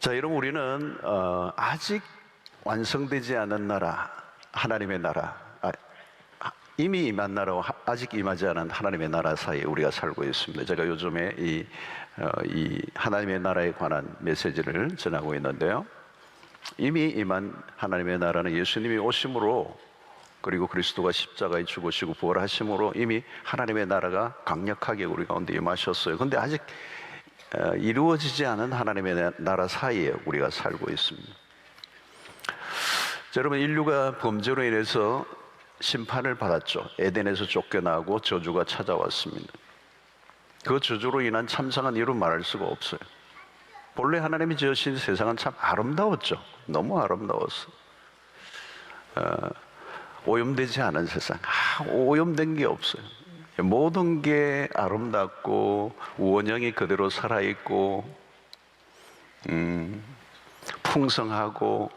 자, 여러분, 우리는 아직 완성되지 않은 나라, 하나님의 나라, 이미 임한 나라와 아직 임하지 않은 하나님의 나라 사이에 우리가 살고 있습니다. 제가 요즘에 이 하나님의 나라에 관한 메시지를 전하고 있는데요, 이미 임한 하나님의 나라는 예수님이 오심으로, 그리고 그리스도가 십자가에 죽으시고 부활하심으로 이미 하나님의 나라가 강력하게 우리 가운데 임하셨어요. 그런데 아직 이루어지지 않은 하나님의 나라 사이에 우리가 살고 있습니다. 자, 여러분, 인류가 범죄로 인해서 심판을 받았죠. 에덴에서 쫓겨나고 저주가 찾아왔습니다. 그 저주로 인한 참상한 이루 말할 수가 없어요. 본래 하나님이 지으신 세상은 참 아름다웠죠. 너무 아름다웠어. 오염되지 않은 세상, 오염된 게 없어요. 모든 게 아름답고 원형이 그대로 살아있고 풍성하고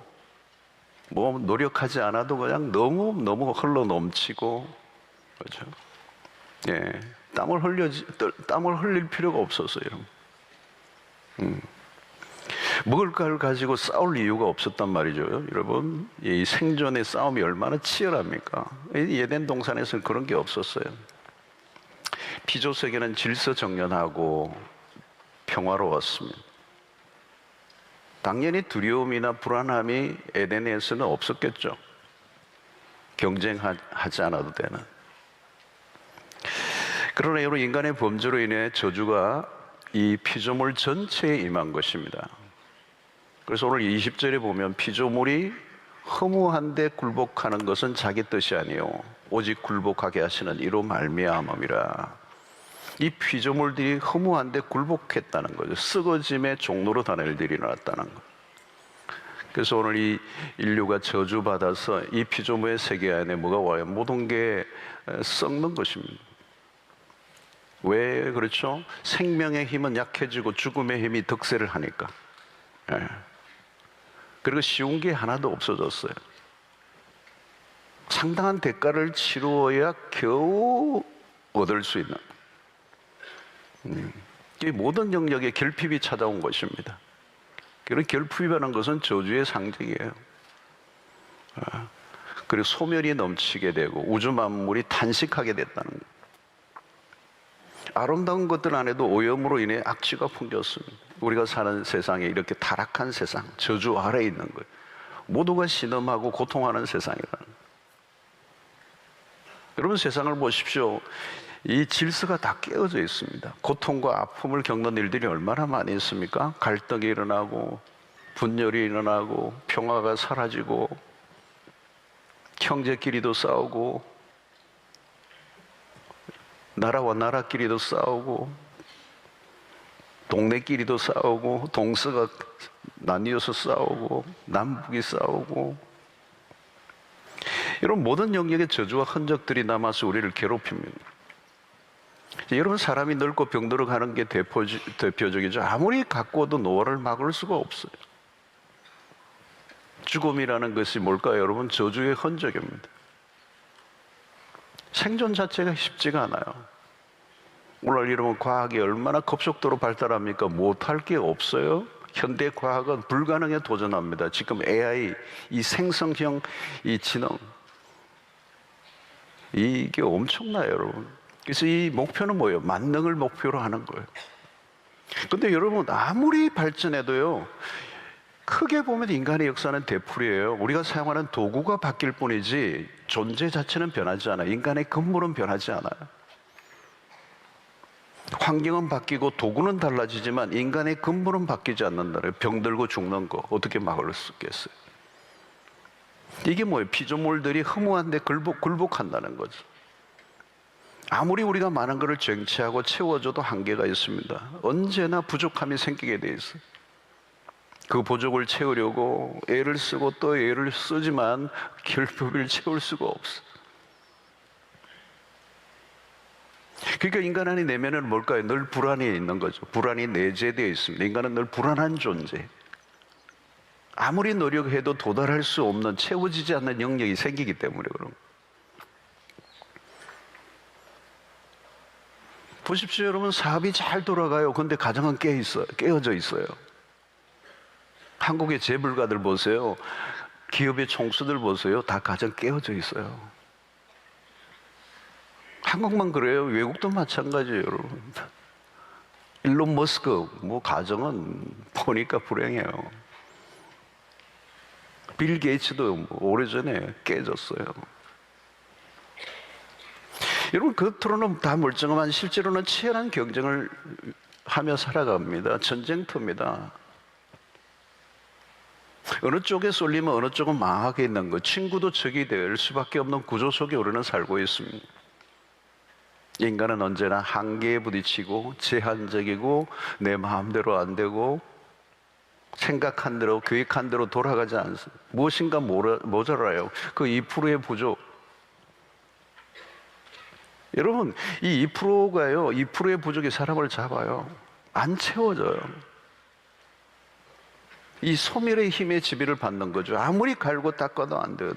뭐 노력하지 않아도 그냥 너무 흘러 넘치고, 그렇죠? 예, 땀을 흘릴 필요가 없었어요. 먹을 걸 가지고 싸울 이유가 없었단 말이죠. 여러분, 이 생존의 싸움이 얼마나 치열합니까? 에덴 동산에서는 그런 게 없었어요. 피조 세계는 질서정연하고 평화로웠습니다. 당연히 두려움이나 불안함이 에덴에서는 없었겠죠. 경쟁하지 않아도 되는. 그러나 여러분, 인간의 범죄로 인해 저주가 이 피조물 전체에 임한 것입니다. 그래서 오늘 20절에 보면 피조물이 허무한데 굴복하는 것은 자기 뜻이 아니요 오직 굴복하게 하시는 이로 말미암음이라. 이 피조물들이 허무한데 굴복했다는 거죠. 썩어짐의 종로로 다는 일들이 일어났다는 거. 그래서 오늘 이 인류가 저주받아서 이 피조물의 세계 안에 뭐가 와요? 모든 게 썩는 것입니다. 왜 그렇죠? 생명의 힘은 약해지고 죽음의 힘이 득세를 하니까. 그리고 쉬운 게 하나도 없어졌어요. 상당한 대가를 치루어야 겨우 얻을 수 있는, 이 모든 영역에 결핍이 찾아온 것입니다. 그런 결핍이라는 것은 저주의 상징이에요. 그리고 소멸이 넘치게 되고 우주 만물이 탄식하게 됐다는 거예요. 아름다운 것들 안에도 오염으로 인해 악취가 풍겼습니다. 우리가 사는 세상에 이렇게 타락한 세상, 저주 아래에 있는 거예요. 모두가 신음하고 고통하는 세상이라는 거예요. 여러분, 세상을 보십시오. 이 질서가 다 깨어져 있습니다. 고통과 아픔을 겪는 일들이 얼마나 많이 있습니까? 갈등이 일어나고 분열이 일어나고 평화가 사라지고 형제끼리도 싸우고 나라와 나라끼리도 싸우고 동네끼리도 싸우고 동서가 나뉘어서 싸우고 남북이 싸우고, 이런 모든 영역의 저주와 흔적들이 남아서 우리를 괴롭힙니다. 여러분, 사람이 늙고 병들어 가는 게 대표적이죠. 아무리 가꾸어도 노화를 막을 수가 없어요. 죽음이라는 것이 뭘까요? 여러분, 저주의 흔적입니다. 생존 자체가 쉽지가 않아요. 오늘 여러분, 과학이 얼마나 급속도로 발달합니까? 못할 게 없어요. 현대 과학은 불가능에 도전합니다. 지금 AI, 이 생성형 이 지능, 이게 엄청나요, 여러분. 그래서 이 목표는 뭐예요? 만능을 목표로 하는 거예요. 근데 여러분, 아무리 발전해도요, 크게 보면 인간의 역사는 되풀이에요. 우리가 사용하는 도구가 바뀔 뿐이지 존재 자체는 변하지 않아요. 인간의 근본은 변하지 않아요. 환경은 바뀌고 도구는 달라지지만 인간의 근본은 바뀌지 않는다는, 병들고 죽는 거 어떻게 막을 수 있겠어요? 이게 뭐예요? 피조물들이 허무한데 굴복한다는 거죠. 아무리 우리가 많은 것을 쟁취하고 채워줘도 한계가 있습니다. 언제나 부족함이 생기게 돼 있어요. 그 부족을 채우려고 애를 쓰고 또 애를 쓰지만 결핍을 채울 수가 없어. 그러니까 인간 안의 내면은 뭘까요? 늘 불안이 있는 거죠. 불안이 내재되어 있습니다. 인간은 늘 불안한 존재. 아무리 노력해도 도달할 수 없는, 채워지지 않는 영역이 생기기 때문에 그런 거예요. 보십시오, 여러분. 사업이 잘 돌아가요. 근데 가정은 깨어져 있어요. 한국의 재벌가들 보세요. 기업의 총수들 보세요. 다 가정 깨어져 있어요. 한국만 그래요. 외국도 마찬가지예요, 여러분. 일론 머스크 뭐 가정은 보니까 불행해요. 빌 게이츠도 뭐 오래전에 깨졌어요. 여러분, 겉으로는 다 멀쩡하지만 실제로는 치열한 경쟁을 하며 살아갑니다. 전쟁터입니다. 어느 쪽에 쏠리면 어느 쪽은 망하게 있는 것, 친구도 적이 될 수밖에 없는 구조 속에 우리는 살고 있습니다. 인간은 언제나 한계에 부딪히고 제한적이고 내 마음대로 안 되고 생각한 대로 계획한 대로 돌아가지 않습니다. 무엇인가 모자라요. 그 2%의 부족. 여러분, 이 2%가요 2%의 부족이 사람을 잡아요. 안 채워져요. 이 소멸의 힘의 지배를 받는 거죠. 아무리 갈고 닦아도 안 되는.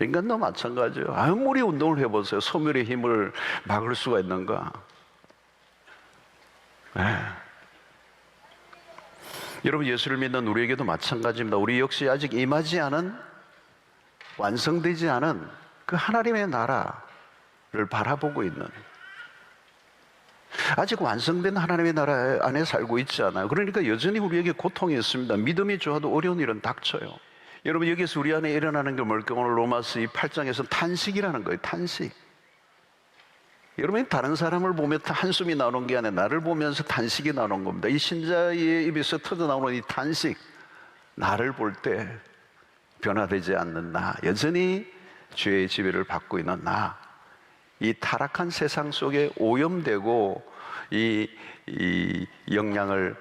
인간도 마찬가지예요. 아무리 운동을 해보세요. 소멸의 힘을 막을 수가 있는가? 여러분, 예수를 믿는 우리에게도 마찬가지입니다. 우리 역시 아직 임하지 않은, 완성되지 않은 그 하나님의 나라를 바라보고 있는, 아직 완성된 하나님의 나라 안에 살고 있지 않아요. 그러니까 여전히 우리에게 고통이 있습니다. 믿음이 좋아도 어려운 일은 닥쳐요. 여러분, 여기서 우리 안에 일어나는 게 뭘까? 오늘 로마서 이 8장에서 탄식이라는 거예요. 탄식. 여러분이 다른 사람을 보면 한숨이 나오는 게 아니라 나를 보면서 탄식이 나오는 겁니다. 이 신자의 입에서 터져나오는 이 탄식, 나를 볼 때 변화되지 않는 나, 여전히 죄의 지배를 받고 있는 나, 이 타락한 세상 속에 오염되고 이 영향을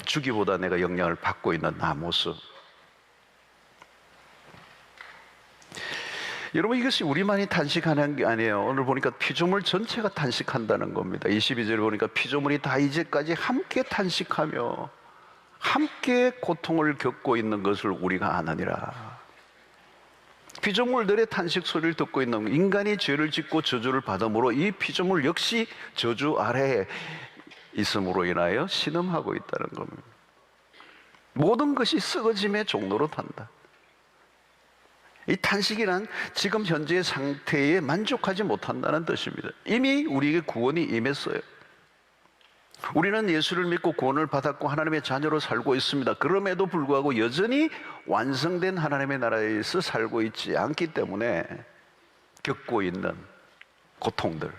주기보다 내가 영향을 받고 있는 나 모습. 여러분, 이것이 우리만이 탄식하는 게 아니에요. 오늘 보니까 피조물 전체가 탄식한다는 겁니다. 22절에 보니까 피조물이 다 이제까지 함께 탄식하며 함께 고통을 겪고 있는 것을 우리가 아느니라. 피조물들의 탄식 소리를 듣고 있는, 인간이 죄를 짓고 저주를 받음으로 이 피조물 역시 저주 아래에 있음으로 인하여 신음하고 있다는 겁니다. 모든 것이 썩어짐의 종로로 탄다. 이 탄식이란 지금 현재의 상태에 만족하지 못한다는 뜻입니다. 이미 우리에게 구원이 임했어요. 우리는 예수를 믿고 구원을 받았고 하나님의 자녀로 살고 있습니다. 그럼에도 불구하고 여전히 완성된 하나님의 나라에서 살고 있지 않기 때문에 겪고 있는 고통들,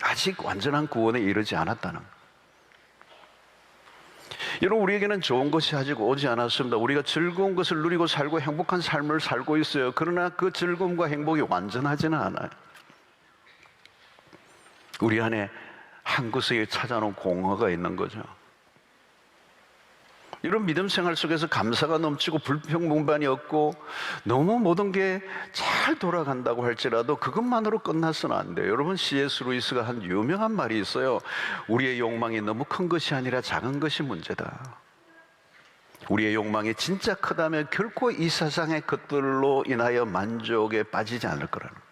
아직 완전한 구원에 이르지 않았다는 것. 여러분, 우리에게는 좋은 것이 아직 오지 않았습니다. 우리가 즐거운 것을 누리고 살고 행복한 삶을 살고 있어요. 그러나 그 즐거움과 행복이 완전하지는 않아요. 우리 안에 한 구석에 찾아놓은 공허가 있는 거죠. 이런 믿음 생활 속에서 감사가 넘치고 불평분반이 없고 너무 모든 게 잘 돌아간다고 할지라도 그것만으로 끝나서는 안 돼요. 여러분, C.S. 루이스가 한 유명한 말이 있어요. 우리의 욕망이 너무 큰 것이 아니라 작은 것이 문제다. 우리의 욕망이 진짜 크다면 결코 이 세상의 것들로 인하여 만족에 빠지지 않을 거라는 거예요.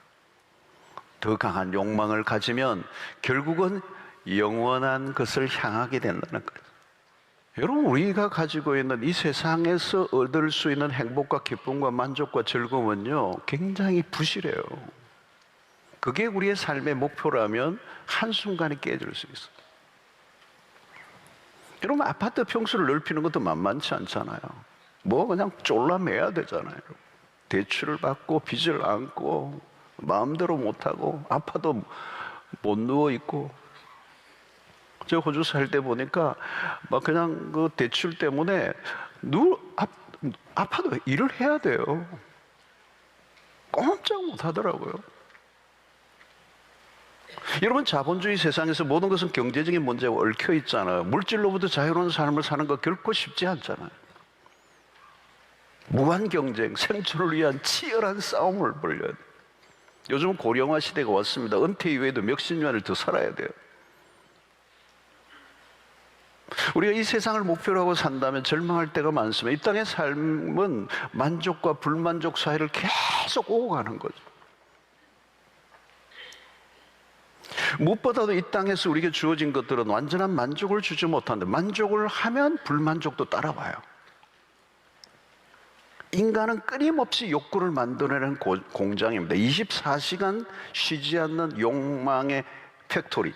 더 강한 욕망을 가지면 결국은 영원한 것을 향하게 된다는 거예요. 여러분, 우리가 가지고 있는 이 세상에서 얻을 수 있는 행복과 기쁨과 만족과 즐거움은요, 굉장히 부실해요. 그게 우리의 삶의 목표라면 한순간에 깨질 수 있어요. 여러분, 아파트 평수를 넓히는 것도 만만치 않잖아요. 뭐 그냥 쫄라매야 되잖아요. 대출을 받고 빚을 안고 마음대로 못하고 아파도 못 누워있고. 저 호주 살 때 보니까 막 그냥 그 대출 때문에 아파도 일을 해야 돼요. 꼼짝 못 하더라고요. 여러분, 자본주의 세상에서 모든 것은 경제적인 문제가 얽혀 있잖아요. 물질로부터 자유로운 삶을 사는 거 결코 쉽지 않잖아요. 무한 경쟁, 생존을 위한 치열한 싸움을 벌여야 돼요. 요즘은 고령화 시대가 왔습니다. 은퇴 이후에도 몇십 년을 더 살아야 돼요. 우리가 이 세상을 목표로 하고 산다면 절망할 때가 많습니다. 이 땅의 삶은 만족과 불만족 사이를 계속 오고 가는 거죠. 무엇보다도 이 땅에서 우리에게 주어진 것들은 완전한 만족을 주지 못하는데, 만족을 하면 불만족도 따라와요. 인간은 끊임없이 욕구를 만들어내는 공장입니다. 24시간 쉬지 않는 욕망의 팩토리.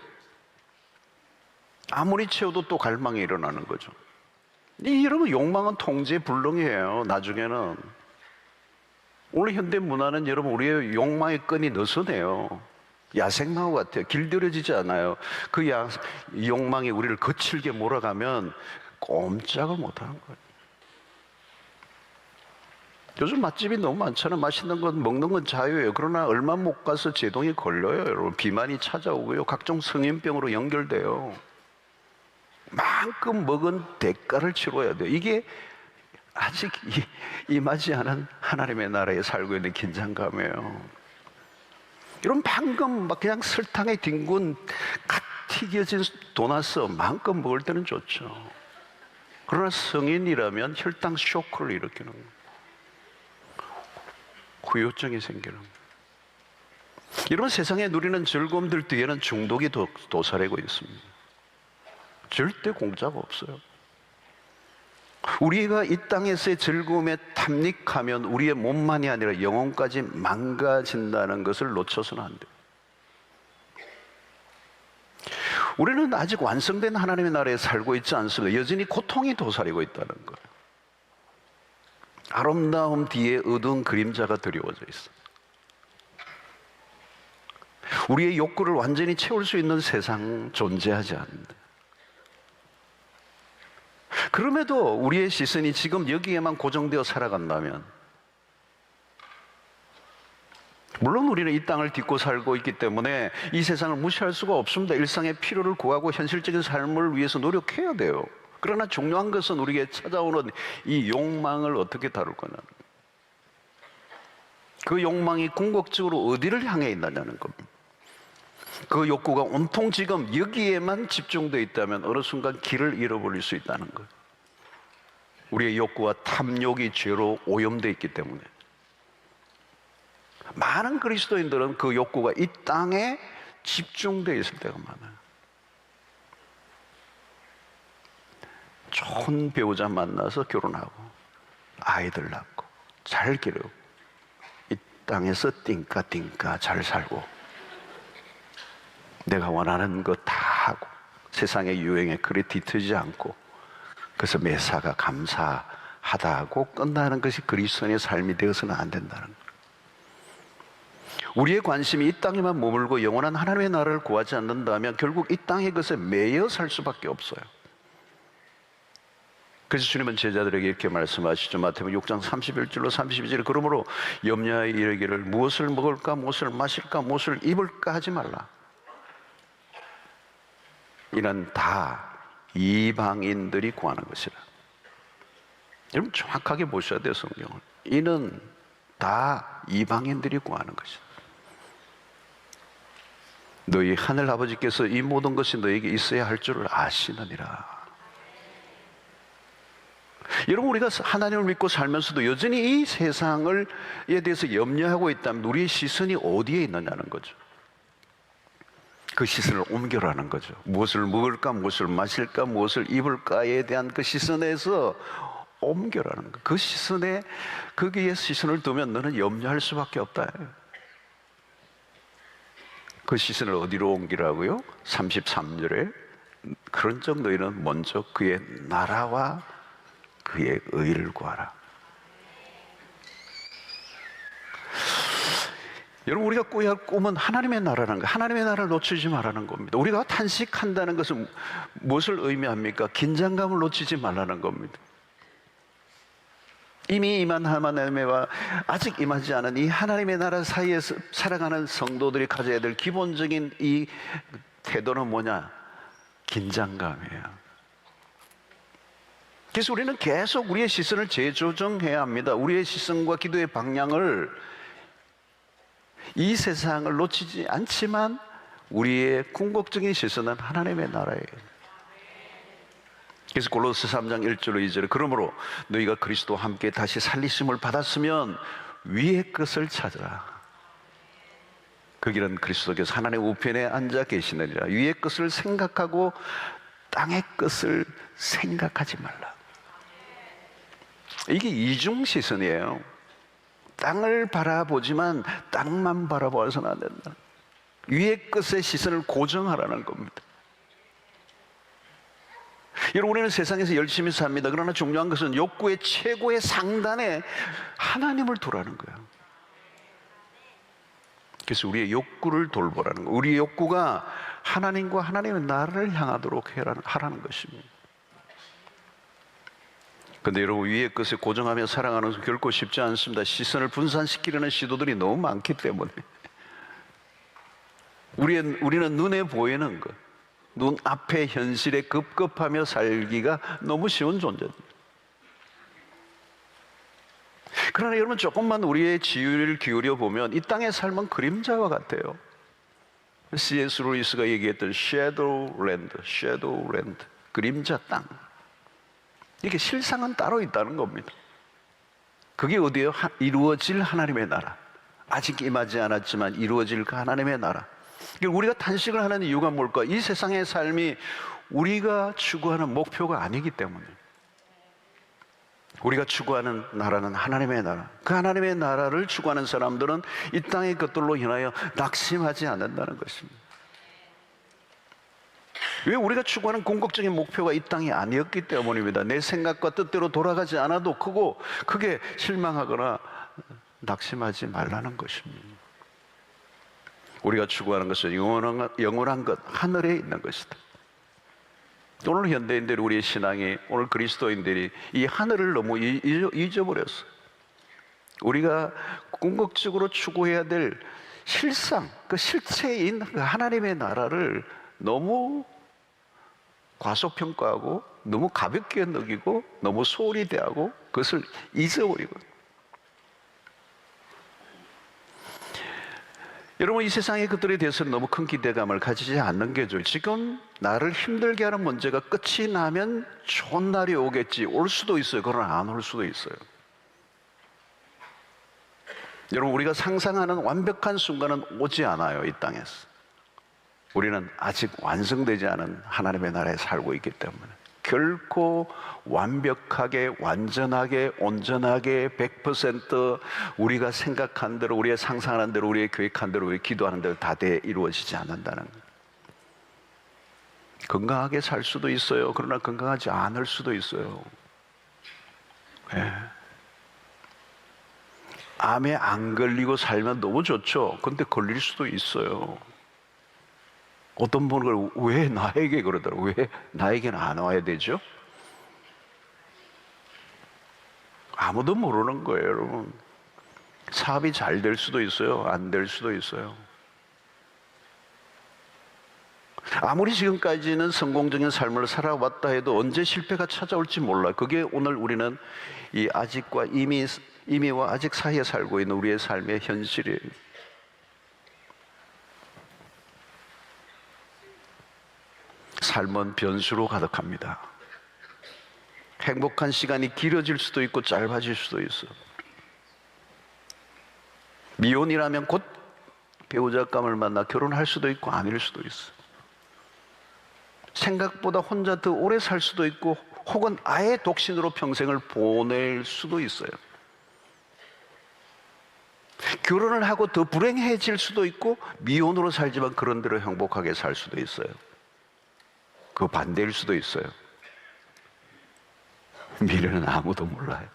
아무리 채워도 또 갈망이 일어나는 거죠. 여러분, 욕망은 통제 불능이에요. 나중에는. 오늘 현대 문화는 여러분, 우리의 욕망의 끈이 느슨해요. 야생마우 같아요. 길들여지지 않아요. 그 욕망이 우리를 거칠게 몰아가면 꼼짝을 못하는 거예요. 요즘 맛집이 너무 많잖아요. 맛있는 건, 먹는 건 자유예요. 그러나 얼마 못 가서 제동이 걸려요. 여러분, 비만이 찾아오고요. 각종 성인병으로 연결돼요. 만큼 먹은 대가를 치러야 돼요. 이게 아직 임하지 않은 하나님의 나라에 살고 있는 긴장감이에요. 여러분, 방금 막 그냥 설탕에 뒹군 갓 튀겨진 도나스 마음껏 먹을 때는 좋죠. 그러나 성인이라면 혈당 쇼크를 일으키는 거예요. 후유증이 생기는 거예요. 이런 세상에 누리는 즐거움들 뒤에는 중독이 도사리고 있습니다. 절대 공짜가 없어요. 우리가 이 땅에서의 즐거움에 탐닉하면 우리의 몸만이 아니라 영혼까지 망가진다는 것을 놓쳐서는 안 돼요. 우리는 아직 완성된 하나님의 나라에 살고 있지 않습니다. 여전히 고통이 도사리고 있다는 거예요. 아름다움 뒤에 어두운 그림자가 드리워져 있어요. 우리의 욕구를 완전히 채울 수 있는 세상 존재하지 않는다. 그럼에도 우리의 시선이 지금 여기에만 고정되어 살아간다면, 물론 우리는 이 땅을 딛고 살고 있기 때문에 이 세상을 무시할 수가 없습니다. 일상의 필요를 구하고 현실적인 삶을 위해서 노력해야 돼요. 그러나 중요한 것은 우리에게 찾아오는 이 욕망을 어떻게 다룰 거냐는 거예요. 그 욕망이 궁극적으로 어디를 향해 있느냐는 겁니다. 그 욕구가 온통 지금 여기에만 집중되어 있다면 어느 순간 길을 잃어버릴 수 있다는 거예요. 우리의 욕구와 탐욕이 죄로 오염되어 있기 때문에 많은 그리스도인들은 그 욕구가 이 땅에 집중되어 있을 때가 많아요. 좋은 배우자 만나서 결혼하고 아이들 낳고 잘 기르고 이 땅에서 띵까띵까 잘 살고 내가 원하는 거 다 하고 세상의 유행에 그리 뒤처지지 않고, 그래서 매사가 감사하다 하고 끝나는 것이 그리스도인의 삶이 되어서는 안 된다는 거예요. 우리의 관심이 이 땅에만 머물고 영원한 하나님의 나라를 구하지 않는다면 결국 이 땅의 것에 매여 살 수밖에 없어요. 그래서 주님은 제자들에게 이렇게 말씀하시죠. 마태복음 6장 31절로 32절에 그러므로 염려하여 이르기를 무엇을 먹을까 무엇을 마실까 무엇을 입을까 하지 말라. 이는 다 이방인들이 구하는 것이라. 여러분 정확하게 보셔야 돼요, 성경을. 이는 다 이방인들이 구하는 것이다. 너희 하늘 아버지께서 이 모든 것이 너에게 있어야 할 줄을 아시느니라. 여러분, 우리가 하나님을 믿고 살면서도 여전히 이 세상에 대해서 염려하고 있다면 우리의 시선이 어디에 있느냐는 거죠. 그 시선을 옮겨라는 거죠. 무엇을 먹을까, 무엇을 마실까, 무엇을 입을까에 대한 그 시선에서 옮겨라는 거. 그 시선에, 거기에 시선을 두면 너는 염려할 수밖에 없다. 그 시선을 어디로 옮기라고요? 33절에 그런즉 너희는 먼저 그의 나라와 그의 의를 구하라. 여러분, 우리가 꾸야 할 꿈은 하나님의 나라라는 거예요. 하나님의 나라를 놓치지 말라는 겁니다. 우리가 탄식한다는 것은 무엇을 의미합니까? 긴장감을 놓치지 말라는 겁니다. 이미 임한 하나님과 아직 임하지 않은 이 하나님의 나라 사이에서 살아가는 성도들이 가져야 될 기본적인 이 태도는 뭐냐? 긴장감이에요. 그래서 우리는 계속 우리의 시선을 재조정해야 합니다. 우리의 시선과 기도의 방향을 이 세상을 놓치지 않지만 우리의 궁극적인 시선은 하나님의 나라예요. 그래서 골로새 3장 1절로 2절에 그러므로 너희가 그리스도와 함께 다시 살리심을 받았으면 위의 것을 찾으라. 그 길은 그리스도께서 하나님의 우편에 앉아 계시느니라. 위의 것을 생각하고 땅의 것을 생각하지 말라. 이게 이중 시선이에요. 땅을 바라보지만 땅만 바라보아서는 안 된다. 위의 것의 시선을 고정하라는 겁니다. 여러분, 우리는 세상에서 열심히 삽니다. 그러나 중요한 것은 욕구의 최고의 상단에 하나님을 두라는 거예요. 그래서 우리의 욕구를 돌보라는 거예요. 우리의 욕구가 하나님과 하나님의 나라를 향하도록 하라는 것입니다. 그런데 여러분, 위의 것에 고정하며 살아가는 것은 결코 쉽지 않습니다. 시선을 분산시키려는 시도들이 너무 많기 때문에 우리는 눈에 보이는 것, 눈앞의 현실에 급급하며 살기가 너무 쉬운 존재입니다. 그러나 여러분, 조금만 우리의 지혜를 기울여 보면 이 땅의 삶은 그림자와 같아요. C.S. 루이스가 얘기했던 shadow land, 그림자 땅. 이게 실상은 따로 있다는 겁니다. 그게 어디예요? 이루어질 하나님의 나라. 아직 임하지 않았지만 이루어질 그 하나님의 나라. 우리가 탄식을 하는 이유가 뭘까? 이 세상의 삶이 우리가 추구하는 목표가 아니기 때문에. 우리가 추구하는 나라는 하나님의 나라. 그 하나님의 나라를 추구하는 사람들은 이 땅의 것들로 인하여 낙심하지 않는다는 것입니다. 왜? 우리가 추구하는 궁극적인 목표가 이 땅이 아니었기 때문입니다. 내 생각과 뜻대로 돌아가지 않아도 크게 실망하거나 낙심하지 말라는 것입니다. 우리가 추구하는 것은 영원한 것, 하늘에 있는 것이다. 오늘 현대인들이, 우리의 신앙이, 오늘 그리스도인들이 이 하늘을 너무 잊어버렸어요. 우리가 궁극적으로 추구해야 될 실상, 그 실체인 그 하나님의 나라를 너무 과소평가하고 너무 가볍게 여기고 너무 소홀히 대하고 그것을 잊어버리고. 여러분, 이 세상의 것들에 대해서는 너무 큰 기대감을 가지지 않는 게 좋아요. 지금 나를 힘들게 하는 문제가 끝이 나면 좋은 날이 오겠지. 올 수도 있어요. 그러나 안 올 수도 있어요. 여러분, 우리가 상상하는 완벽한 순간은 오지 않아요. 이 땅에서. 우리는 아직 완성되지 않은 하나님의 나라에 살고 있기 때문에 결코 완벽하게, 완전하게, 온전하게 100% 우리가 생각한 대로, 우리가 상상하는 대로, 우리가 계획한 대로, 우리가 기도하는 대로 다 이루어지지 않는다는 거예요. 건강하게 살 수도 있어요. 그러나 건강하지 않을 수도 있어요. 네. 암에 안 걸리고 살면 너무 좋죠. 근데 걸릴 수도 있어요. 어떤 분은 왜 나에게 그러더라고요. 왜 나에게는 안 와야 되죠? 아무도 모르는 거예요, 여러분. 사업이 잘 될 수도 있어요. 안 될 수도 있어요. 아무리 지금까지는 성공적인 삶을 살아왔다 해도 언제 실패가 찾아올지 몰라요. 그게 오늘 우리는 이 아직과 이미와 아직 사이에 살고 있는 우리의 삶의 현실이에요. 삶은 변수로 가득합니다. 행복한 시간이 길어질 수도 있고 짧아질 수도 있어. 미혼이라면 곧 배우자감을 만나 결혼할 수도 있고 아닐 수도 있어. 생각보다 혼자 더 오래 살 수도 있고 혹은 아예 독신으로 평생을 보낼 수도 있어요. 결혼을 하고 더 불행해질 수도 있고 미혼으로 살지만 그런 대로 행복하게 살 수도 있어요. 그 반대일 수도 있어요. 미래는 아무도 몰라요.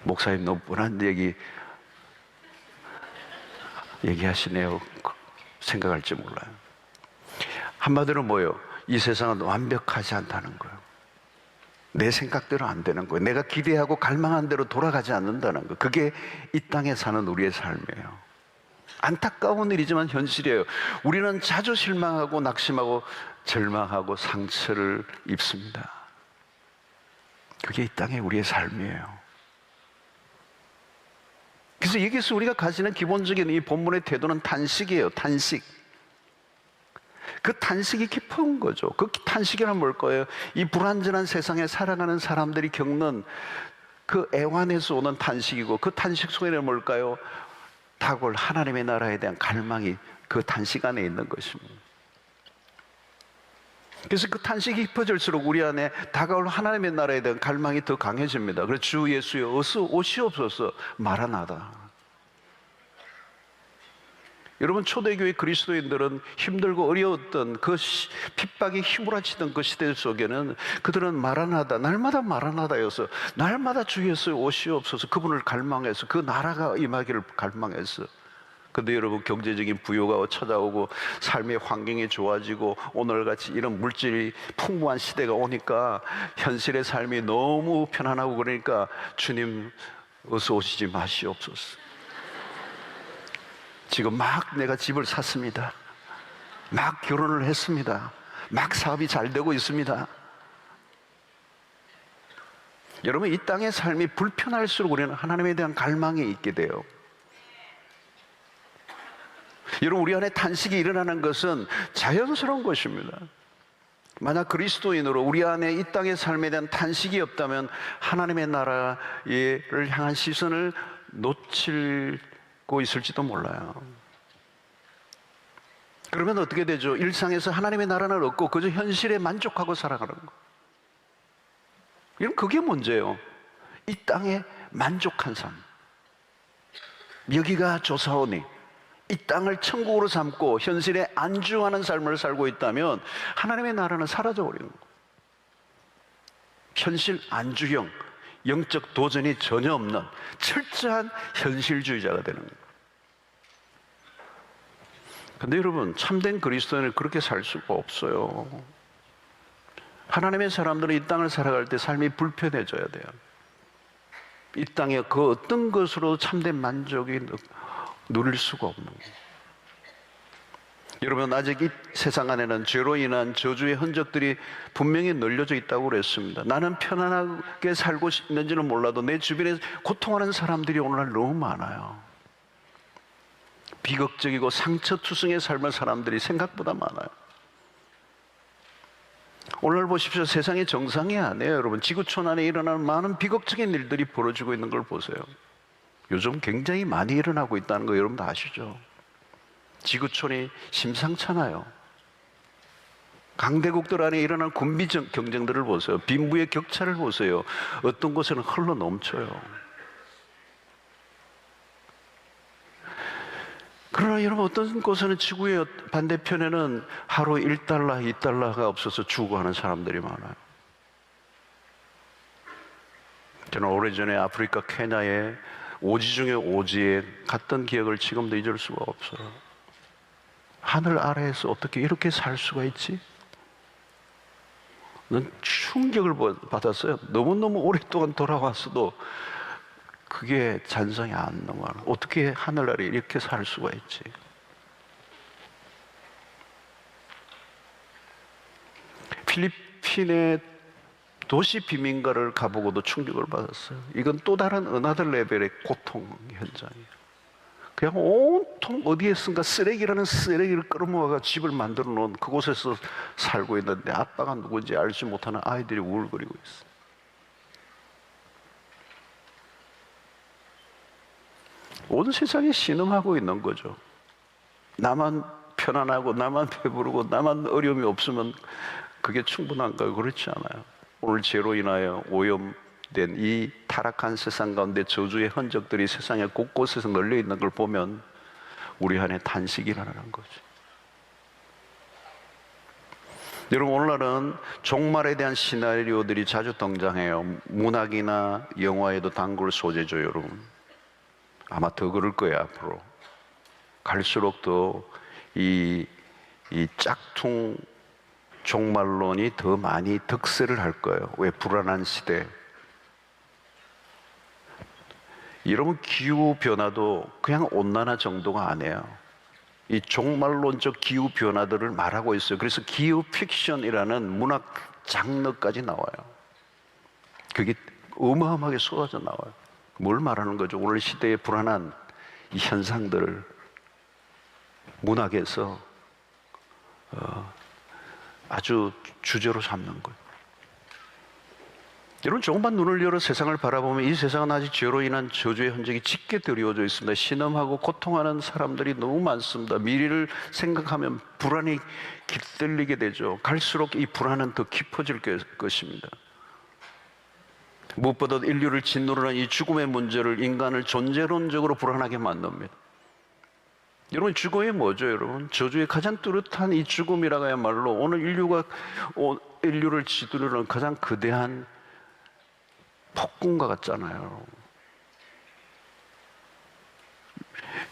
목사님 너무 뻔한 얘기하시네요. 생각할지 몰라요. 한마디로 뭐예요? 이 세상은 완벽하지 않다는 거예요. 내 생각대로 안 되는 거예요. 내가 기대하고 갈망한 대로 돌아가지 않는다는 거예요. 그게 이 땅에 사는 우리의 삶이에요. 안타까운 일이지만 현실이에요. 우리는 자주 실망하고 낙심하고 절망하고 상처를 입습니다. 그게 이 땅의 우리의 삶이에요. 그래서 여기서 우리가 가지는 기본적인 이 본문의 태도는 탄식이에요. 탄식. 그 탄식이 깊은 거죠. 그 탄식이란 뭘까요? 이 불완전한 세상에 살아가는 사람들이 겪는 그 애환에서 오는 탄식이고, 그 탄식 속에는 뭘까요? 다가올 하나님의 나라에 대한 갈망이 그 단식 안에 있는 것입니다. 그래서 그 탄식이 깊어질수록 우리 안에 다가올 하나님의 나라에 대한 갈망이 더 강해집니다. 그래서 주 예수여 어서 오시옵소서, 마라나다. 여러분, 초대교회 그리스도인들은 힘들고 어려웠던 그 핍박이 휘몰아치던 그 시대 속에는 그들은 마라나다, 날마다 마라나다여서 날마다 주 예수 오시옵소서, 그분을 갈망해서 그 나라가 임하기를 갈망해서. 근데 여러분, 경제적인 부요가 찾아오고 삶의 환경이 좋아지고 오늘같이 이런 물질이 풍부한 시대가 오니까 현실의 삶이 너무 편안하고 그러니까 주님 어서 오시지 마시옵소서. 지금 막 내가 집을 샀습니다. 막 결혼을 했습니다. 막 사업이 잘 되고 있습니다. 여러분, 이 땅의 삶이 불편할수록 우리는 하나님에 대한 갈망이 있게 돼요. 여러분, 우리 안에 탄식이 일어나는 것은 자연스러운 것입니다. 만약 그리스도인으로 우리 안에 이 땅의 삶에 대한 탄식이 없다면 하나님의 나라를 향한 시선을 놓치고 있을지도 몰라요. 그러면 어떻게 되죠? 일상에서 하나님의 나라를 얻고 그저 현실에 만족하고 살아가는 거. 여러분, 그게 문제예요. 이 땅에 만족한 삶. 여기가 좋사오니 이 땅을 천국으로 삼고 현실에 안주하는 삶을 살고 있다면 하나님의 나라는 사라져버리는 거예요. 현실 안주형, 영적 도전이 전혀 없는 철저한 현실주의자가 되는 거예요. 근데 여러분, 참된 그리스도인은 그렇게 살 수가 없어요. 하나님의 사람들은 이 땅을 살아갈 때 삶이 불편해져야 돼요. 이 땅에 그 어떤 것으로 참된 만족이 누릴 수가 없는 거예요. 여러분, 아직 이 세상 안에는 죄로 인한 저주의 흔적들이 분명히 널려져 있다고 그랬습니다. 나는 편안하게 살고 있는지는 몰라도 내 주변에 고통하는 사람들이 오늘날 너무 많아요. 비극적이고 상처투성의 삶을 사람들이 생각보다 많아요. 오늘 보십시오. 세상이 정상이 아니에요. 여러분, 지구촌 안에 일어나는 많은 비극적인 일들이 벌어지고 있는 걸 보세요. 요즘 굉장히 많이 일어나고 있다는 거 여러분 다 아시죠? 지구촌이 심상찮아요. 강대국들 안에 일어나는 군비 경쟁들을 보세요. 빈부의 격차를 보세요. 어떤 곳에는 흘러 넘쳐요. 그러나 여러분, 어떤 곳에는 지구의 반대편에는 하루 1달러, 2달러가 없어서 죽어가는 사람들이 많아요. 저는 오래전에 아프리카 케냐에 오지 중에 오지에 갔던 기억을 지금도 잊을 수가 없어요. 하늘 아래에서 어떻게 이렇게 살 수가 있지? 난 충격을 받았어요. 너무너무 오랫동안 돌아왔어도 그게 잔상이 안 넘어가요. 어떻게 하늘 아래 이렇게 살 수가 있지? 필리핀의 도시 비민가를 가보고도 충격을 받았어요. 이건 또 다른 은하들 레벨의 고통 현장이에요. 그냥 온통 어디에선가 쓰레기라는 쓰레기를 끌어모아가 집을 만들어 놓은 그곳에서 살고 있는데 아빠가 누군지 알지 못하는 아이들이 우울거리고 있어요. 온 세상이 신음하고 있는 거죠. 나만 편안하고 나만 배부르고 나만 어려움이 없으면 그게 충분한가요? 그렇지 않아요. 오늘 죄로 인하여 오염된 이 타락한 세상 가운데 저주의 흔적들이 세상의 곳곳에서 널려 있는 걸 보면 우리 안에 탄식이 일어나는 거죠. 여러분, 오늘날은 종말에 대한 시나리오들이 자주 등장해요. 문학이나 영화에도 단골 소재죠, 여러분. 아마 더 그럴 거예요, 앞으로. 갈수록 더 이 짝퉁 종말론이 더 많이 득세를 할 거예요. 왜? 불안한 시대. 여러분, 기후변화도 그냥 온난화 정도가 아니에요. 이 종말론적 기후변화들을 말하고 있어요. 그래서 기후 픽션이라는 문학 장르까지 나와요. 그게 어마어마하게 쏟아져 나와요. 뭘 말하는 거죠? 오늘 시대의 불안한 이 현상들을 문학에서 아주 주제로 삼는 거예요. 여러분, 조금만 눈을 열어 세상을 바라보면 이 세상은 아직 죄로 인한 저주의 흔적이 짙게 드리워져 있습니다. 신음하고 고통하는 사람들이 너무 많습니다. 미래를 생각하면 불안이 깃들리게 되죠. 갈수록 이 불안은 더 깊어질 것입니다. 무엇보다 인류를 짓누르는 이 죽음의 문제를 인간을 존재론적으로 불안하게 만듭니다. 여러분, 죽음이 뭐죠, 여러분? 저주의 가장 뚜렷한 이 죽음이라야말로 오늘 인류를 짓누르는 가장 거대한 폭군과 같잖아요.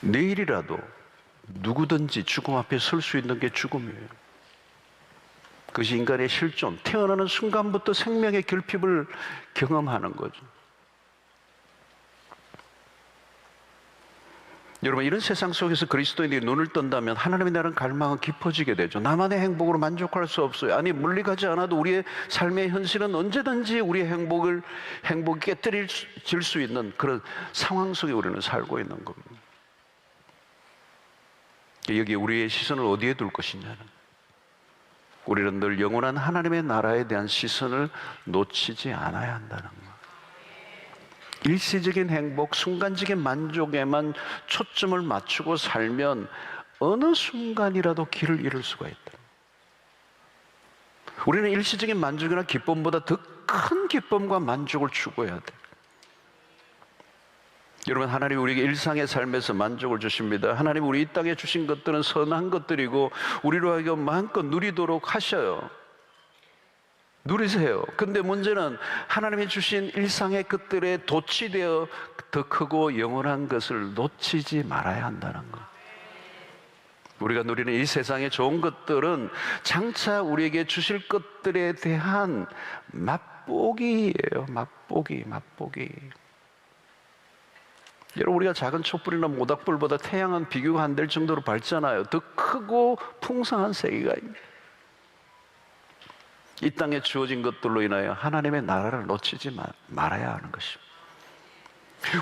내일이라도 누구든지 죽음 앞에 설 수 있는 게 죽음이에요. 그것이 인간의 실존, 태어나는 순간부터 생명의 결핍을 경험하는 거죠. 여러분, 이런 세상 속에서 그리스도인들이 눈을 뜬다면 하나님의 나라는 갈망은 깊어지게 되죠. 나만의 행복으로 만족할 수 없어요. 아니, 물리가지 않아도 우리의 삶의 현실은 언제든지 우리의 행복이 깨뜨릴 수 있는 그런 상황 속에 우리는 살고 있는 겁니다. 여기 우리의 시선을 어디에 둘 것이냐는, 우리는 늘 영원한 하나님의 나라에 대한 시선을 놓치지 않아야 한다는 것. 일시적인 행복, 순간적인 만족에만 초점을 맞추고 살면 어느 순간이라도 길을 잃을 수가 있다. 우리는 일시적인 만족이나 기쁨보다 더 큰 기쁨과 만족을 추구해야 돼. 여러분, 하나님 우리에게 일상의 삶에서 만족을 주십니다. 하나님 우리 이 땅에 주신 것들은 선한 것들이고 우리로 하여금 마음껏 누리도록 하셔요. 누리세요. 근데 문제는 하나님이 주신 일상의 것들에 도취되어 더 크고 영원한 것을 놓치지 말아야 한다는 것. 우리가 누리는 이 세상의 좋은 것들은 장차 우리에게 주실 것들에 대한 맛보기예요. 맛보기. 여러분, 우리가 작은 촛불이나 모닥불보다 태양은 비교가 안 될 정도로 밝잖아요. 더 크고 풍성한 세계가 있습니다. 이 땅에 주어진 것들로 인하여 하나님의 나라를 놓치지 말아야 하는 것입니다.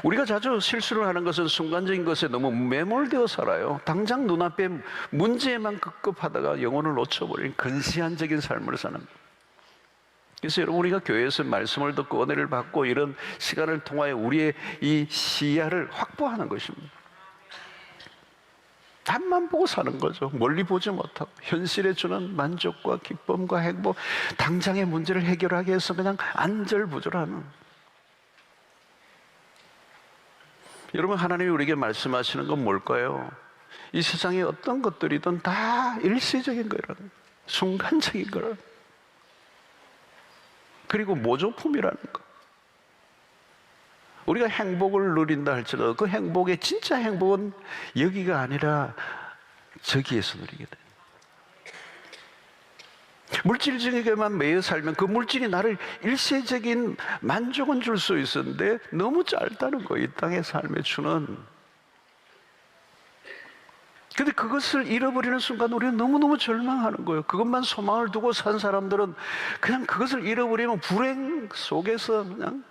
우리가 자주 실수를 하는 것은 순간적인 것에 너무 매몰되어 살아요. 당장 눈앞에 문제에만 급급하다가 영혼을 놓쳐버린 근시안적인 삶을 사는 거예요. 그래서 여러분, 우리가 교회에서 말씀을 듣고 은혜를 받고 이런 시간을 통하여 우리의 이 시야를 확보하는 것입니다. 앞만 보고 사는 거죠. 멀리 보지 못하고 현실에 주는 만족과 기쁨과 행복, 당장의 문제를 해결하기 위해서 그냥 안절부절하는. 여러분, 하나님이 우리에게 말씀하시는 건 뭘까요? 이 세상에 어떤 것들이든 다 일시적인 거라는, 순간적인 거라는, 그리고 모조품이라는 거. 우리가 행복을 누린다 할지라도 그 행복의 진짜 행복은 여기가 아니라 저기에서 누리게 돼. 물질적에만 매여 살면 그 물질이 나를 일시적인 만족은 줄 수 있었는데 너무 짧다는 거예요. 이 땅의 삶에 주는. 근데 그것을 잃어버리는 순간 우리는 너무너무 절망하는 거예요. 그것만 소망을 두고 산 사람들은 그냥 그것을 잃어버리면 불행 속에서 그냥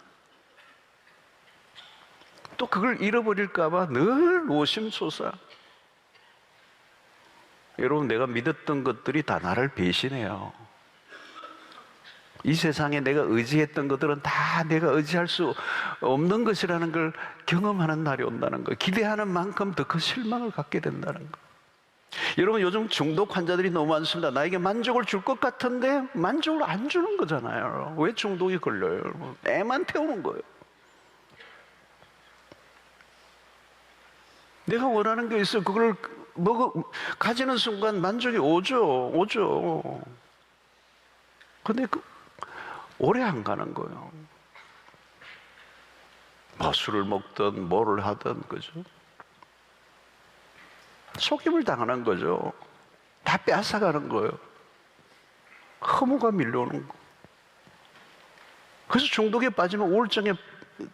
또 그걸 잃어버릴까봐 늘 노심초사. 여러분, 내가 믿었던 것들이 다 나를 배신해요. 이 세상에 내가 의지했던 것들은 다 내가 의지할 수 없는 것이라는 걸 경험하는 날이 온다는 거. 기대하는 만큼 더 큰 실망을 갖게 된다는 거. 여러분, 요즘 중독 환자들이 너무 많습니다. 나에게 만족을 줄 것 같은데 만족을 안 주는 거잖아요. 왜 중독이 걸려요? 애만 태우는 거예요. 내가 원하는 게 있어. 그걸 가지는 순간 만족이 오죠. 근데 오래 안 가는 거예요. 뭐 술을 먹든 뭐를 하든, 그죠? 속임을 당하는 거죠. 다 뺏어가는 거예요. 허무가 밀려오는 거. 그래서 중독에 빠지면 우울증에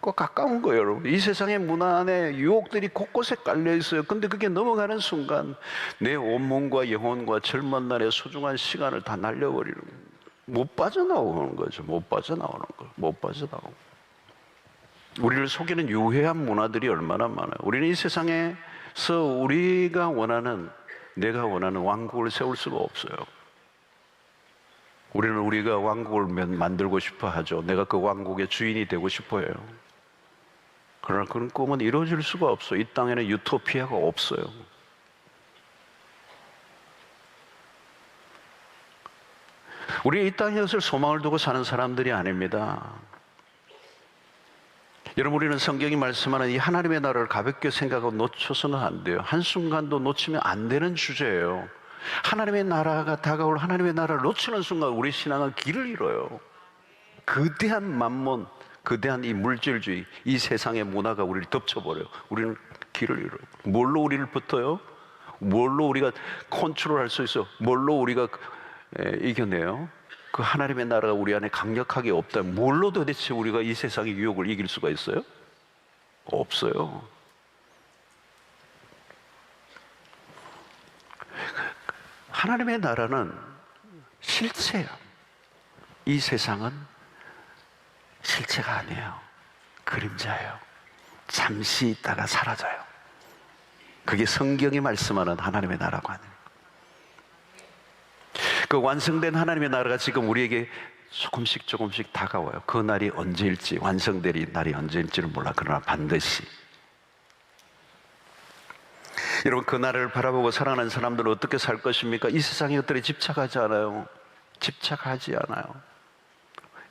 가까운 거예요, 여러분. 이 세상의 문화 안에 유혹들이 곳곳에 깔려 있어요. 근데 그게 넘어가는 순간 내 온몸과 영혼과 젊은 날의 소중한 시간을 다 날려버리는 거예요. 못 빠져나오는 거죠. 못 빠져나오고. 우리를 속이는 유해한 문화들이 얼마나 많아요. 우리는 이 세상에서 우리가 원하는, 내가 원하는 왕국을 세울 수가 없어요. 우리는 우리가 왕국을 만들고 싶어 하죠. 내가 그 왕국의 주인이 되고 싶어 해요. 그러나 그런 꿈은 이루어질 수가 없어요. 이 땅에는 유토피아가 없어요. 우리 이 땅에 것을 소망을 두고 사는 사람들이 아닙니다. 여러분, 우리는 성경이 말씀하는 이 하나님의 나라를 가볍게 생각하고 놓쳐서는 안 돼요. 한순간도 놓치면 안 되는 주제예요. 하나님의 나라가 다가올 하나님의 나라를 놓치는 순간 우리 신앙은 길을 잃어요. 거대한 만몬, 거대한 이 물질주의, 이 세상의 문화가 우리를 덮쳐버려요. 우리는 길을 잃어요. 뭘로 우리를 붙어요? 뭘로 우리가 컨트롤할 수 있어요? 뭘로 우리가 이겨내요? 그 하나님의 나라가 우리 안에 강력하게 없다면 뭘로 도대체 우리가 이 세상의 유혹을 이길 수가 있어요? 없어요. 하나님의 나라는 실체예요. 이 세상은 실체가 아니에요. 그림자예요. 잠시 있다가 사라져요. 그게 성경이 말씀하는 하나님의 나라고 하는 거예요. 그 완성된 하나님의 나라가 지금 우리에게 조금씩 다가와요. 그 날이 언제일지, 완성될 날이 언제일지를 몰라. 그러나 반드시. 여러분, 그 날을 바라보고 살아가는 사람들은 어떻게 살 것입니까? 이 세상의 것들에 집착하지 않아요. 집착하지 않아요.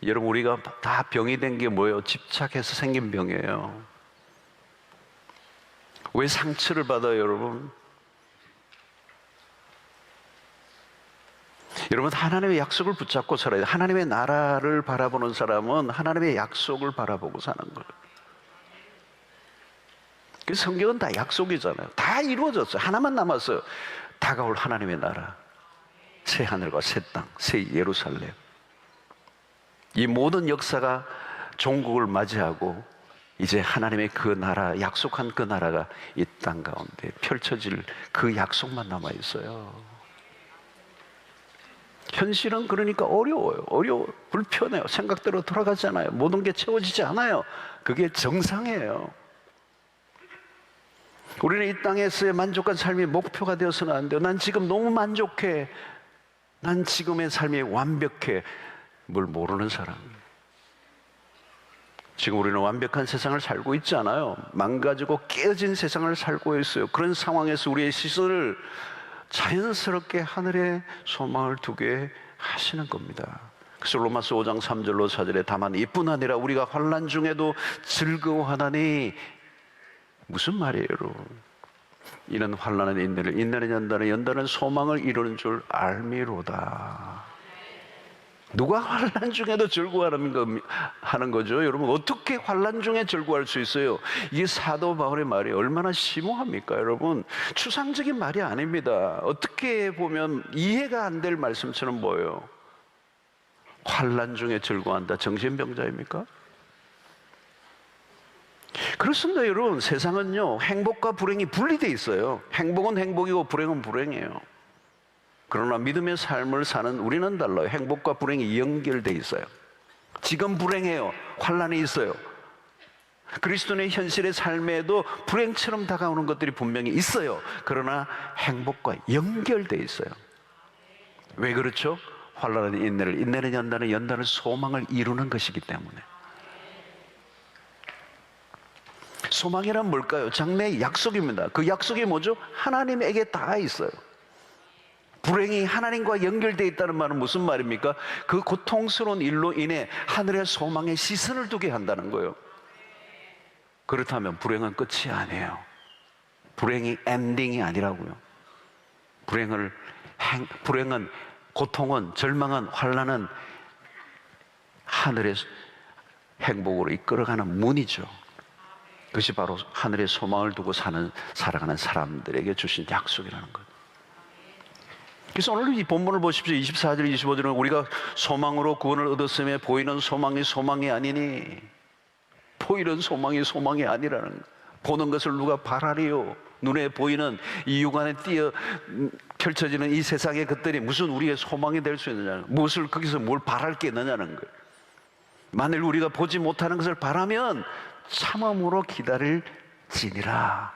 여러분, 우리가 다 병이 된 게 뭐예요? 집착해서 생긴 병이에요. 왜 상처를 받아요, 여러분? 여러분, 하나님의 약속을 붙잡고 살아야 돼요. 하나님의 나라를 바라보는 사람은 하나님의 약속을 바라보고 사는 거예요. 그 성경은 다 약속이잖아요. 다 이루어졌어요. 하나만 남았어요. 다가올 하나님의 나라, 새 하늘과 새 땅, 새 예루살렘. 이 모든 역사가 종국을 맞이하고 이제 하나님의 그 나라, 약속한 그 나라가 이 땅 가운데 펼쳐질 그 약속만 남아 있어요. 현실은 그러니까 어려워요. 불편해요. 생각대로 돌아가지 않아요. 모든 게 채워지지 않아요. 그게 정상이에요. 우리는 이 땅에서의 만족한 삶이 목표가 되어서는 안 돼요. 난 지금 너무 만족해. 난 지금의 삶이 완벽해. 뭘 모르는 사람. 지금 우리는 완벽한 세상을 살고 있지 않아요. 망가지고 깨어진 세상을 살고 있어요. 그런 상황에서 우리의 시선을 자연스럽게 하늘에 소망을 두게 하시는 겁니다. 그래서 로마서 5장 3절로 4절에 다만 이뿐 아니라 우리가 환난 중에도 즐거워하나니, 무슨 말이에요, 여러분? 이는 환난은 인내를, 인내는 연단을, 연단은 소망을 이루는 줄 알미로다. 누가 환난 중에도 즐거워하는 거죠? 여러분, 어떻게 환난 중에 즐거워할 수 있어요? 이게 사도 바울의 말이 얼마나 심오합니까, 여러분? 추상적인 말이 아닙니다. 어떻게 보면 이해가 안 될 말씀처럼 보여요. 환난 중에 즐거워한다. 정신병자입니까? 그렇습니다, 여러분. 세상은요, 행복과 불행이 분리되어 있어요. 행복은 행복이고 불행은 불행이에요. 그러나 믿음의 삶을 사는 우리는 달라요. 행복과 불행이 연결되어 있어요. 지금 불행해요. 환난이 있어요. 그리스도인의 현실의 삶에도 불행처럼 다가오는 것들이 분명히 있어요. 그러나 행복과 연결되어 있어요. 왜 그렇죠? 환난은 인내를, 인내는 연단을, 연단은 소망을 이루는 것이기 때문에. 소망이란 뭘까요? 장래의 약속입니다. 그 약속이 뭐죠? 하나님에게 다 있어요. 불행이 하나님과 연결되어 있다는 말은 무슨 말입니까? 그 고통스러운 일로 인해 하늘의 소망에 시선을 두게 한다는 거예요. 그렇다면 불행은 끝이 아니에요. 불행이 엔딩이 아니라고요. 불행은, 고통은, 절망은, 환난은 하늘의 행복으로 이끌어가는 문이죠. 그것이 바로 하늘의 소망을 두고 살아가는 사람들에게 주신 약속이라는 거예요. 그래서 오늘 이 본문을 보십시오. 24절, 25절은 우리가 소망으로 구원을 얻었음에 보이는 소망이 소망이 아니니, 보이는 소망이 아니라는 거예요. 보는 것을 누가 바라리요? 눈에 보이는 이 육안에 펼쳐지는 이 세상의 것들이 무슨 우리의 소망이 될 수 있느냐, 무엇을 거기서 뭘 바랄 게 있느냐는 거예요. 만일 우리가 보지 못하는 것을 바라면 참음으로 기다릴지니라.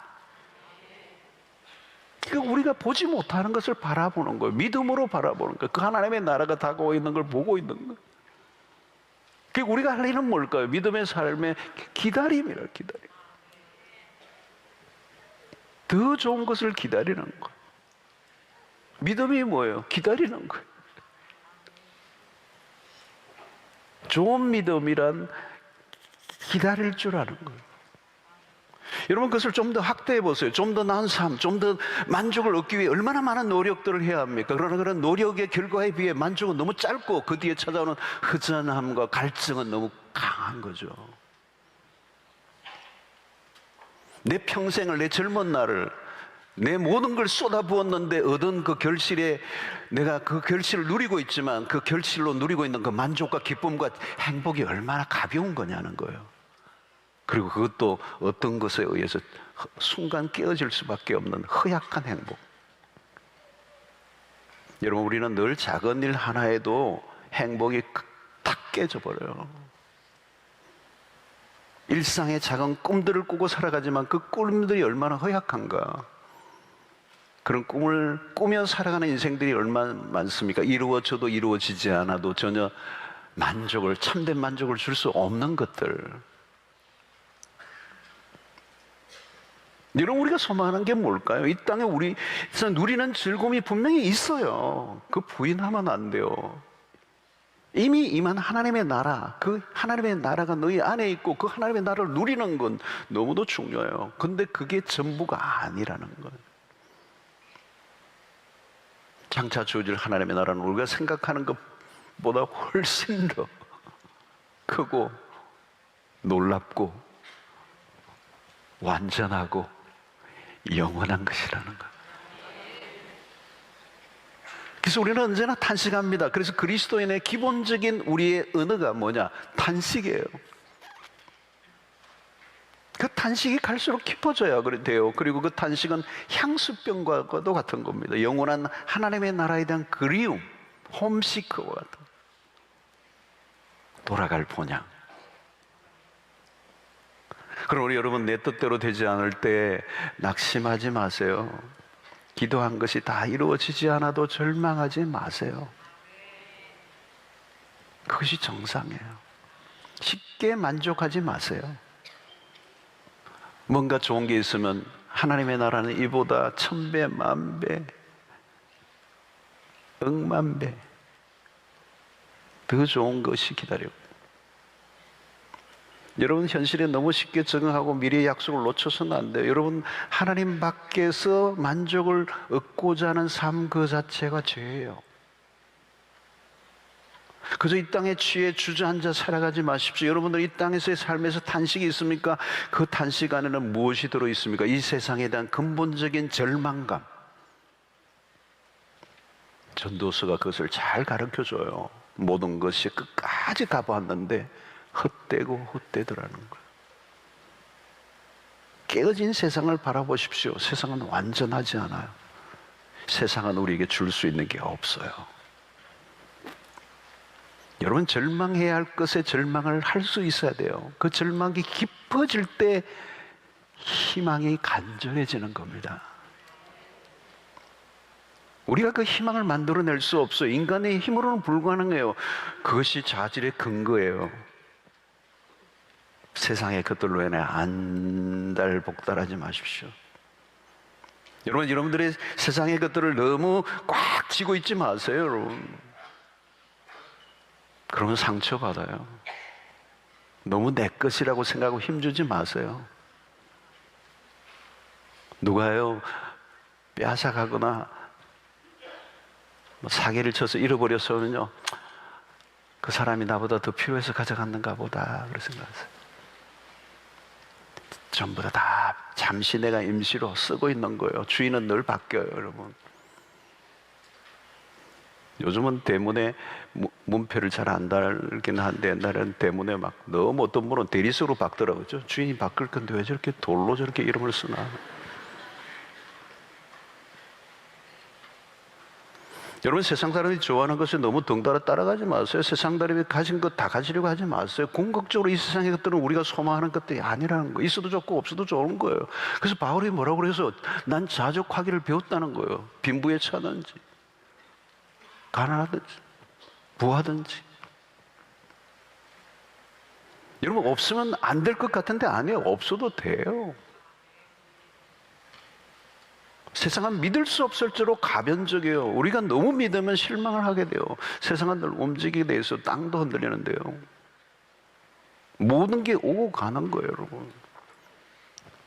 우리가 보지 못하는 것을 바라보는 거예요. 믿음으로 바라보는 거예요. 그 하나님의 나라가 다가오고 있는 걸 보고 있는 거예요. 우리가 할 일은 뭘까요? 믿음의 삶의 기다림이라, 기다림. 더 좋은 것을 기다리는 거예요. 믿음이 뭐예요? 기다리는 거예요. 좋은 믿음이란 기다릴 줄 아는 거예요. 여러분, 그것을 좀 더 확대해 보세요. 좀 더 나은 삶, 좀 더 만족을 얻기 위해 얼마나 많은 노력들을 해야 합니까? 그러나 그런 노력의 결과에 비해 만족은 너무 짧고 그 뒤에 찾아오는 허전함과 갈증은 너무 강한 거죠. 내 평생을, 내 젊은 날을, 내 모든 걸 쏟아부었는데 얻은 그 결실에 내가 그 결실을 누리고 있지만 그 결실로 누리고 있는 그 만족과 기쁨과 행복이 얼마나 가벼운 거냐는 거예요. 그리고 그것도 어떤 것에 의해서 순간 깨어질 수밖에 없는 허약한 행복. 여러분, 우리는 늘 작은 일 하나에도 행복이 탁 깨져버려요. 일상의 작은 꿈들을 꾸고 살아가지만 그 꿈들이 얼마나 허약한가. 그런 꿈을 꾸며 살아가는 인생들이 얼마나 많습니까? 이루어져도 이루어지지 않아도 전혀 만족을, 참된 만족을 줄 수 없는 것들. 여러분, 우리가 소망하는 게 뭘까요? 이 땅에 우리에서 누리는 즐거움이 분명히 있어요. 그 부인하면 안 돼요. 이미 임한 하나님의 나라, 그 하나님의 나라가 너희 안에 있고 그 하나님의 나라를 누리는 건 너무도 중요해요. 근데 그게 전부가 아니라는 거예요. 장차 주어질 하나님의 나라는 우리가 생각하는 것보다 훨씬 더 크고 놀랍고 완전하고 영원한 것이라는 거예요. 그래서 우리는 언제나 탄식합니다. 그래서 그리스도인의 기본적인 우리의 언어가 뭐냐? 탄식이에요. 그 탄식이 갈수록 깊어져야 돼요. 그리고 그 탄식은 향수병과도 같은 겁니다. 영원한 하나님의 나라에 대한 그리움, 홈시크와 같은, 돌아갈 본향. 그럼 우리 여러분, 내 뜻대로 되지 않을 때 낙심하지 마세요. 기도한 것이 다 이루어지지 않아도 절망하지 마세요. 그것이 정상이에요. 쉽게 만족하지 마세요. 뭔가 좋은 게 있으면 하나님의 나라는 이보다 1000배, 10,000배, 억만 배 더 좋은 것이 기다리고, 여러분 현실에 너무 쉽게 적응하고 미래의 약속을 놓쳐서는 안 돼요. 여러분, 하나님 밖에서 만족을 얻고자 하는 삶 그 자체가 죄예요. 그저 이 땅에 취해 주저앉아 살아가지 마십시오. 여러분들, 이 땅에서의 삶에서 탄식이 있습니까? 그 탄식 안에는 무엇이 들어있습니까? 이 세상에 대한 근본적인 절망감. 전도서가 그것을 잘 가르쳐줘요. 모든 것이 끝까지 가보았는데 헛되고 헛되더라는 거예요. 깨어진 세상을 바라보십시오. 세상은 완전하지 않아요. 세상은 우리에게 줄 수 있는 게 없어요. 여러분, 절망해야 할 것에 절망을 할 수 있어야 돼요. 그 절망이 깊어질 때 희망이 간절해지는 겁니다. 우리가 그 희망을 만들어낼 수 없어요. 인간의 힘으로는 불가능해요. 그것이 자질의 근거예요. 세상의 것들로 인해 안달복달하지 마십시오. 여러분들의 세상의 것들을 너무 꽉 쥐고 있지 마세요, 여러분. 그러면 상처받아요. 너무 내 것이라고 생각하고 힘주지 마세요. 누가요, 빼앗아가거나 사기를 쳐서 잃어버려서는요, 그 사람이 나보다 더 필요해서 가져갔는가 보다, 그렇게 생각하세요. 전부 다 잠시 내가 임시로 쓰고 있는 거예요. 주인은 늘 바뀌어요, 여러분. 요즘은 대문에 문표를 잘 안 달긴 한데, 옛날에는 대문에 막 너무 어떤 분은 대리석으로 박더라고요. 주인이 바뀔 건데 왜 저렇게 돌로 저렇게 이름을 쓰나. 여러분, 세상 사람이 좋아하는 것에 너무 덩달아 따라가지 마세요. 세상 사람이 가진 것 다 가지려고 하지 마세요. 궁극적으로 이 세상의 것들은 우리가 소망하는 것들이 아니라는 거예요. 있어도 좋고 없어도 좋은 거예요. 그래서 바울이 뭐라고 그래서 난 자족하기를 배웠다는 거예요. 빈부에 차든지 가난하든지 부하든지. 여러분, 없으면 안 될 것 같은데 아니에요. 없어도 돼요. 세상은 믿을 수 없을 정도로 가변적이에요. 우리가 너무 믿으면 실망을 하게 돼요. 세상은 늘 움직이게 돼 있어. 땅도 흔들리는데요. 모든 게 오고 가는 거예요, 여러분.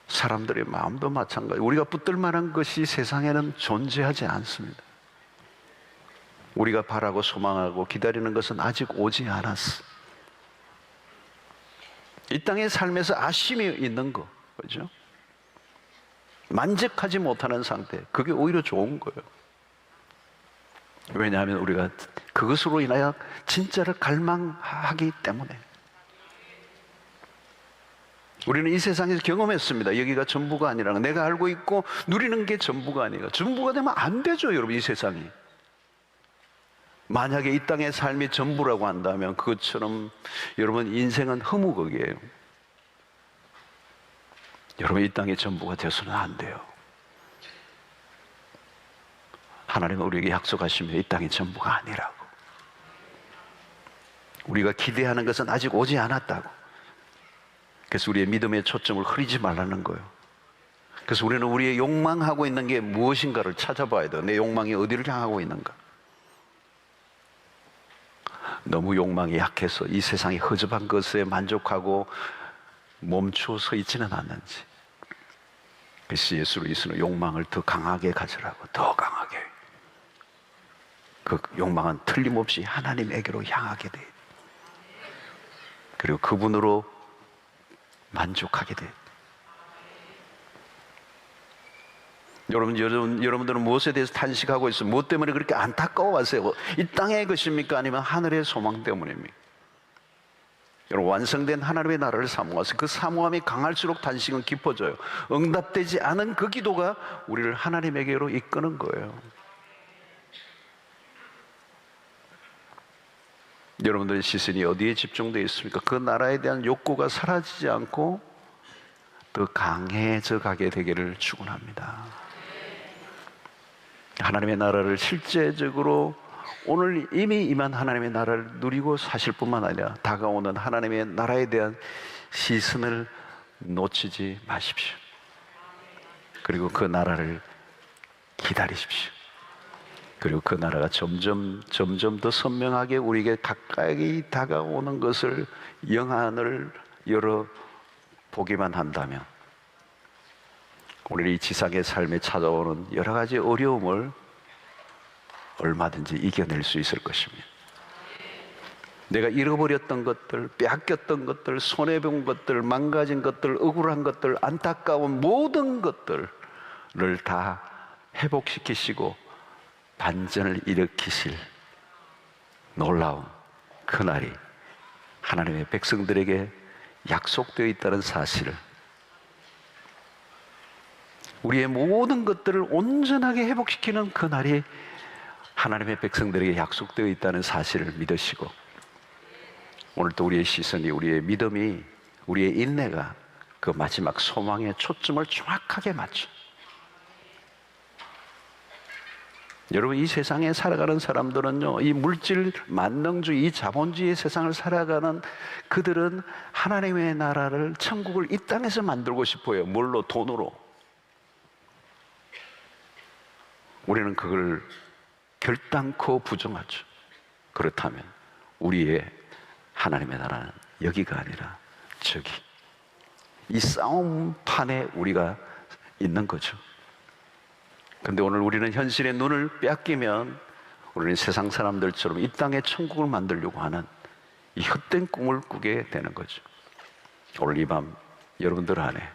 사람들의 마음도 마찬가지. 우리가 붙들 만한 것이 세상에는 존재하지 않습니다. 우리가 바라고 소망하고 기다리는 것은 아직 오지 않았어. 이 땅의 삶에서 아쉬움이 있는 거, 그죠? 만족하지 못하는 상태, 그게 오히려 좋은 거예요. 왜냐하면 우리가 그것으로 인하여 진짜를 갈망하기 때문에. 우리는 이 세상에서 경험했습니다. 여기가 전부가 아니라, 내가 알고 있고 누리는 게 전부가 아니라. 전부가 되면 안 되죠, 여러분. 이 세상이 만약에 이 땅의 삶이 전부라고 한다면 그것처럼 여러분, 인생은 허무극이에요. 여러분, 이 땅의 전부가 되어서는 안 돼요. 하나님은 우리에게 약속하시며 이 땅의 전부가 아니라고. 우리가 기대하는 것은 아직 오지 않았다고. 그래서 우리의 믿음의 초점을 흐리지 말라는 거예요. 그래서 우리는 우리의 욕망하고 있는 게 무엇인가를 찾아봐야 돼요. 내 욕망이 어디를 향하고 있는가. 너무 욕망이 약해서 이 세상의 허접한 것에 만족하고 멈추어 서 있지는 않는지. 그래서 예수 그리스도는 욕망을 더 강하게 가지라고, 더 강하게. 그 욕망은 틀림없이 하나님에게로 향하게 돼. 그리고 그분으로 만족하게 돼. 여러분들은 무엇에 대해서 탄식하고 있어요? 무엇 때문에 그렇게 안타까워하세요? 이 땅의 것입니까? 아니면 하늘의 소망 때문입니까? 여러분, 완성된 하나님의 나라를 사모하세요. 그 사모함이 강할수록 탄식은 깊어져요. 응답되지 않은 그 기도가 우리를 하나님에게로 이끄는 거예요. 여러분들의 시선이 어디에 집중되어 있습니까? 그 나라에 대한 욕구가 사라지지 않고 더 강해져 가게 되기를 축원합니다. 하나님의 나라를 실제적으로 오늘 이미 임한 하나님의 나라를 누리고 사실 뿐만 아니라 다가오는 하나님의 나라에 대한 시선을 놓치지 마십시오. 그리고 그 나라를 기다리십시오. 그리고 그 나라가 점점 더 선명하게 우리에게 가까이 다가오는 것을 영안을 열어 보기만 한다면 우리 이 지상의 삶에 찾아오는 여러 가지 어려움을 얼마든지 이겨낼 수 있을 것입니다. 내가 잃어버렸던 것들, 빼앗겼던 것들, 손해본 것들, 망가진 것들, 억울한 것들, 안타까운 모든 것들을 다 회복시키시고 반전을 일으키실 놀라운 그날이 하나님의 백성들에게 약속되어 있다는 사실을, 우리의 모든 것들을 온전하게 회복시키는 그날이 하나님의 백성들에게 약속되어 있다는 사실을 믿으시고, 오늘도 우리의 시선이, 우리의 믿음이, 우리의 인내가 그 마지막 소망의 초점을 정확하게 맞춰. 여러분, 이 세상에 살아가는 사람들은요, 이 물질 만능주의, 이 자본주의 세상을 살아가는 그들은 하나님의 나라를, 천국을 이 땅에서 만들고 싶어요. 뭘로? 돈으로. 우리는 그걸 결단코 부정하죠. 그렇다면 우리의 하나님의 나라는 여기가 아니라 저기, 이 싸움판에 우리가 있는 거죠. 근데 오늘 우리는 현실의 눈을 빼앗기면 우리는 세상 사람들처럼 이 땅에 천국을 만들려고 하는 이 헛된 꿈을 꾸게 되는 거죠. 오늘 이 밤 여러분들 안에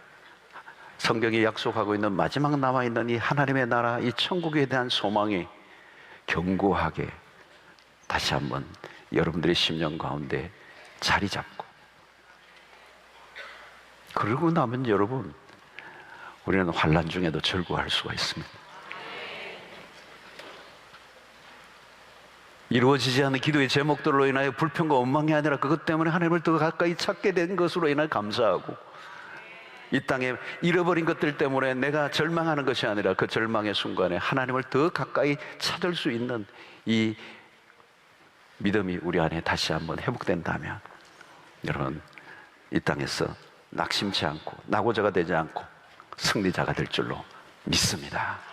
성경이 약속하고 있는 마지막 남아있는 이 하나님의 나라, 이 천국에 대한 소망이 견고하게 다시 한번 여러분들의 심령 가운데 자리 잡고, 그러고 나면 여러분, 우리는 환난 중에도 즐거워할 수가 있습니다. 이루어지지 않는 기도의 제목들로 인하여 불평과 원망이 아니라 그것 때문에 하나님을 더 가까이 찾게 된 것으로 인하여 감사하고, 이 땅에 잃어버린 것들 때문에 내가 절망하는 것이 아니라 그 절망의 순간에 하나님을 더 가까이 찾을 수 있는 이 믿음이 우리 안에 다시 한번 회복된다면 여러분, 이 땅에서 낙심치 않고 낙오자가 되지 않고 승리자가 될 줄로 믿습니다.